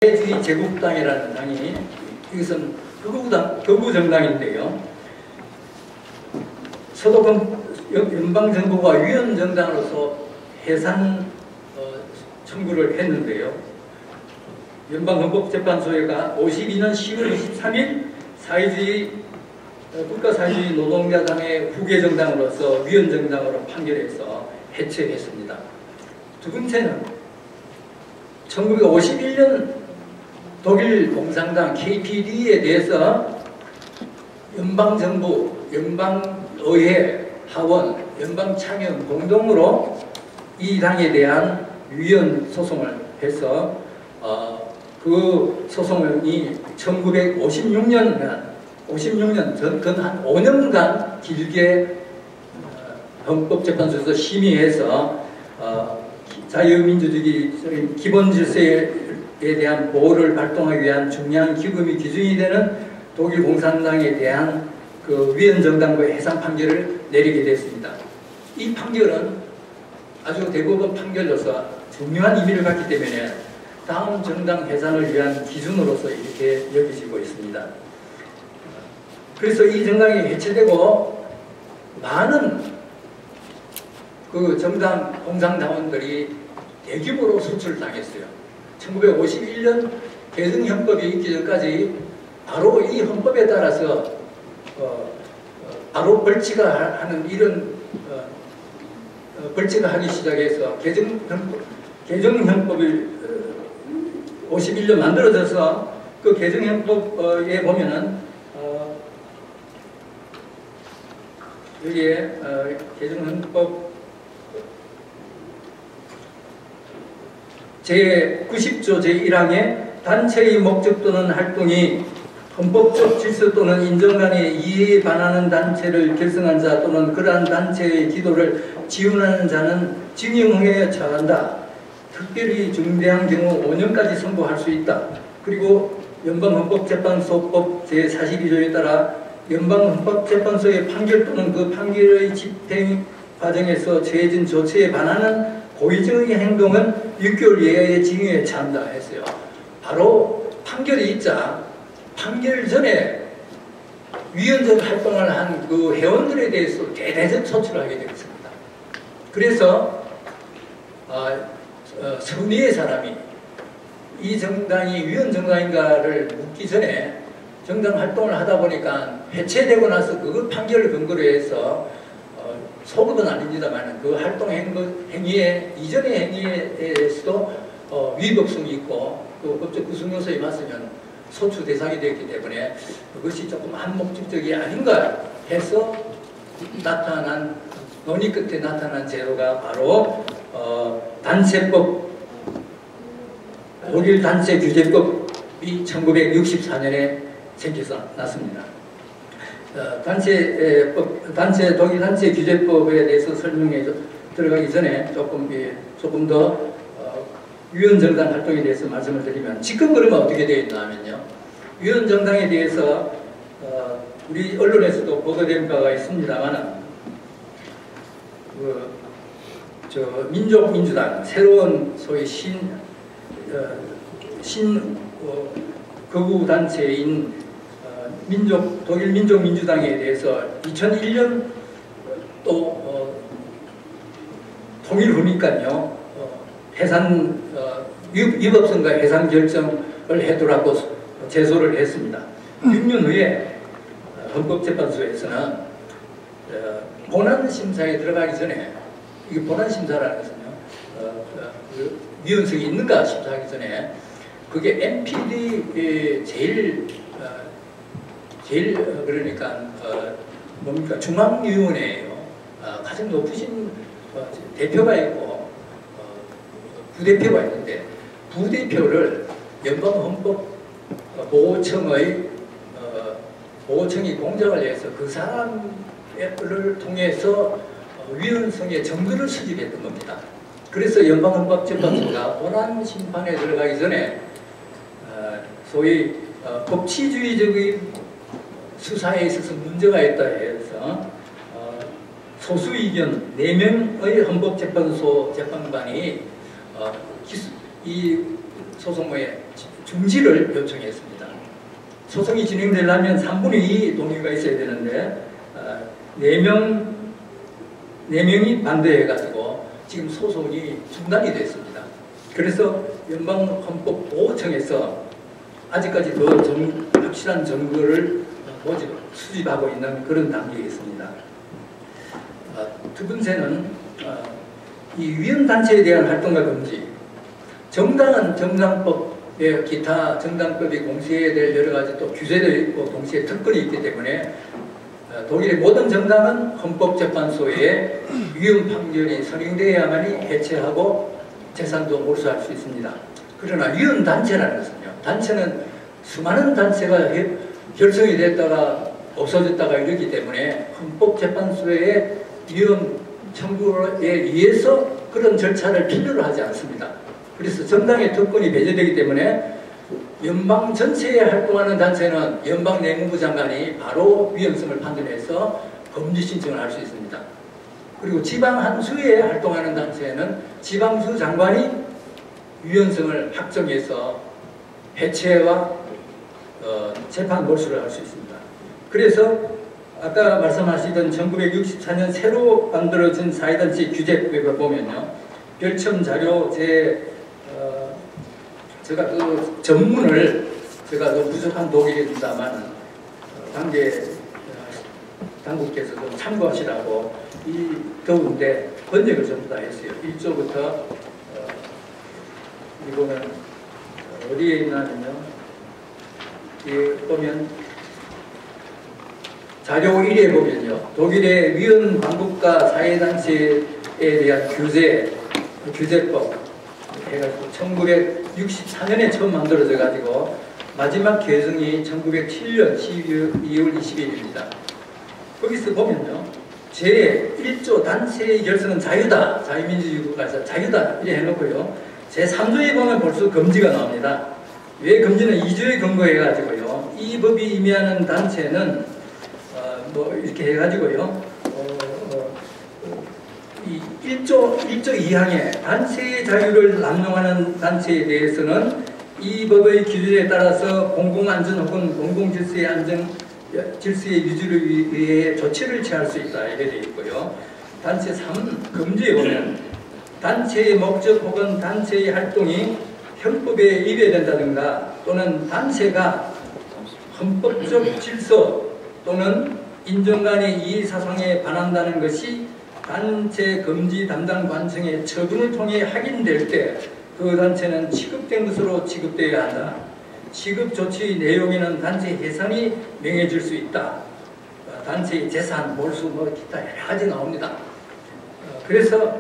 사회주의 제국당이라는 당이, 이것은 극우 정당인데요. 서도 연방정부가 위헌정당으로서 해산 청구를 했는데요. 연방헌법재판소가 52년 10월 23일 국가사회주의 노동자당의 후계정당으로서 위헌정당으로 판결해서 해체했습니다. 두 번째는 1951년 독일 공산당 KPD에 대해서 연방정부, 연방의회, 하원, 연방참여 공동으로 이 당에 대한 위헌 소송을 해서 그 소송이 1956년 전 한 5년간 길게 헌법재판소에서 심의해서 자유민주주의 기본 질서에 대한 보호를 발동하기 위한 중요한 기금이 기준이 되는 독일 공산당에 대한 그 위헌정당과의 해산 판결을 내리게 됐습니다. 이 판결은 아주 대법원 판결로서 중요한 의미를 갖기 때문에 다음 정당 해산을 위한 기준으로서 이렇게 여겨지고 있습니다. 그래서 이 정당이 해체되고 많은 그 정당 공산당원들이 대규모로 수출당했어요. 1951년 개정헌법이 있기 전까지 바로 이 헌법에 따라서 바로 벌칙하는 이런 벌칙하기 시작해서 개정헌법이 51년 만들어져서 그 개정헌법에 보면은 여기에 개정헌법 제90조 제1항에 단체의 목적 또는 활동이 헌법적 질서 또는 인정관의 이해에 반하는 단체를 결성한 자 또는 그러한 단체의 기도를 지원하는 자는 징용에 처한다. 특별히 중대한 경우 5년까지 선고할 수 있다. 그리고 연방헌법재판소법 제42조에 따라 연방헌법재판소의 판결 또는 그 판결의 집행 과정에서 취해진 조치에 반하는 고의적인 행동은 6개월 이하의 징역에 처한다 했어요. 바로 판결이 있자 판결 전에 위헌적 활동을 한 그 회원들에 대해서 대대적 소출을 하게 되었습니다. 그래서 선의의 사람이 이 정당이 위헌정당인가를 묻기 전에 정당 활동을 하다 보니까 해체되고 나서 그 판결을 근거로 해서 소급은 아닙니다만 그 활동 행위에 이전의 행위에서도 위법성이 있고 또 법적 구성 요소에 맞으면 소추 대상이 되었기 때문에 그것이 조금 한목적이 아닌가 해서 나타난 논의 끝에 나타난 제도가 바로 단체법, 독일 단체 규제법이 1964년에 생겨서 났습니다. 독일 단체 규제법에 대해서 설명해 들어가기 전에 조금 더 위헌정당 활동에 대해서 말씀을 드리면 지금 그러면 어떻게 되어 있나 하면요. 위헌정당에 대해서 우리 언론에서도 보도된 바가 있습니다만 민족민주당 새로운 소위 극우 단체인 독일 민족민주당에 대해서 2001년 또 통일 후니까요 해산 위법성과 해산 결정을 해두라고 제소를 했습니다. 6년 후에 헌법재판소에서는 본안심사에 들어가기 전에 이게 본안심사라는 것은요 위헌성이 있는가 심사하기 전에 그게 NPD 제일 그러니까 뭡니까 중앙위원회예요. 가장 높으신 대표가 있고 부대표가 있는데 부대표를 연방헌법보호청이 공작을 해서 그 사람을 통해서 위헌성의 정도를 수집했던 겁니다. 그래서 연방헌법재판소가 본안 심판에 들어가기 전에 소위 법치주의적인 수사에 있어서 문제가 있다 해서 소수 의견 4명의 헌법재판소 재판관이 이 소송의 중지를 요청했습니다. 소송이 진행되려면 3분의 2 동의가 있어야 되는데 4명이 반대해가지고 지금 소송이 중단이 됐습니다. 그래서 연방헌법보호청에서 아직까지 더 확실한 증거를 수집하고 있는 그런 단계에 있습니다. 두 번째는 이 위헌단체에 대한 활동과 금지. 정당은 정당법에 기타 정당법이 공시해야 될 여러 가지 또 규제도 있고 동시에 특권이 있기 때문에 독일의 모든 정당은 헌법재판소에 위헌 판결이 선행되어야만이 해체하고 재산도 몰수할 수 있습니다. 그러나 위헌단체라는 것은요, 단체는 수많은 단체가 결성이 됐다가 없어졌다가 이러기 때문에 헌법재판소의 위헌 청구에 의해서 그런 절차를 필요로 하지 않습니다. 그래서 정당의 특권이 배제되기 때문에 연방 전체에 활동하는 단체는 연방 내무부 장관이 바로 위헌성을 판단해서 금지 신청을 할 수 있습니다. 그리고 지방 한 수에 활동하는 단체는 지방수 장관이 위헌성을 확정해서 해체와 재판 몰수를 할 수 있습니다. 그래서 아까 말씀하시던 1964년 새로 만들어진 사회단체 규제법을 보면요, 별첨 자료 제가 그 전문을 제가 부족한 독일입니다만 당국께서 좀 참고하시라고 이 더운데 번역을 전부 다 했어요. 1조부터 이거는 어디에 있냐면요, 보면 자료 1에 보면요, 독일의 위헌 반국가 사회단체에 대한 규제법 해가지고 1964년에 처음 만들어져 가지고 마지막 개정이 1907년 2월 20일입니다. 거기서 보면요, 제1조 단체의 결성은 자유다, 자유민주주의국가에서 자유다 이렇게 해놓고요, 제3조에 보면 벌써 금지가 나옵니다. 왜 금지는 2조에 근거해가지고요, 이 법이 의미하는 단체는 이렇게 해가지고요, 이 1조 2항에 단체의 자유를 남용하는 단체에 대해서는 이 법의 기준에 따라서 공공안전 혹은 질서의 유지를 위해 조치를 취할 수 있다 이렇게 되어 있고요. 단체 3 금지에 보면 단체의 목적 혹은 단체의 활동이 헌법에 위배된다든가 또는 단체가 헌법적 질서 또는 인정간의 이해사상에 반한다는 것이 단체 금지 담당 관청의 처분을 통해 확인될 때 그 단체는 취급된 것으로 취급되어야 한다. 취급 조치 내용에는 단체 해산이 명해질 수 있다. 단체의 재산, 몰수, 기타 여러 가지 나옵니다. 그래서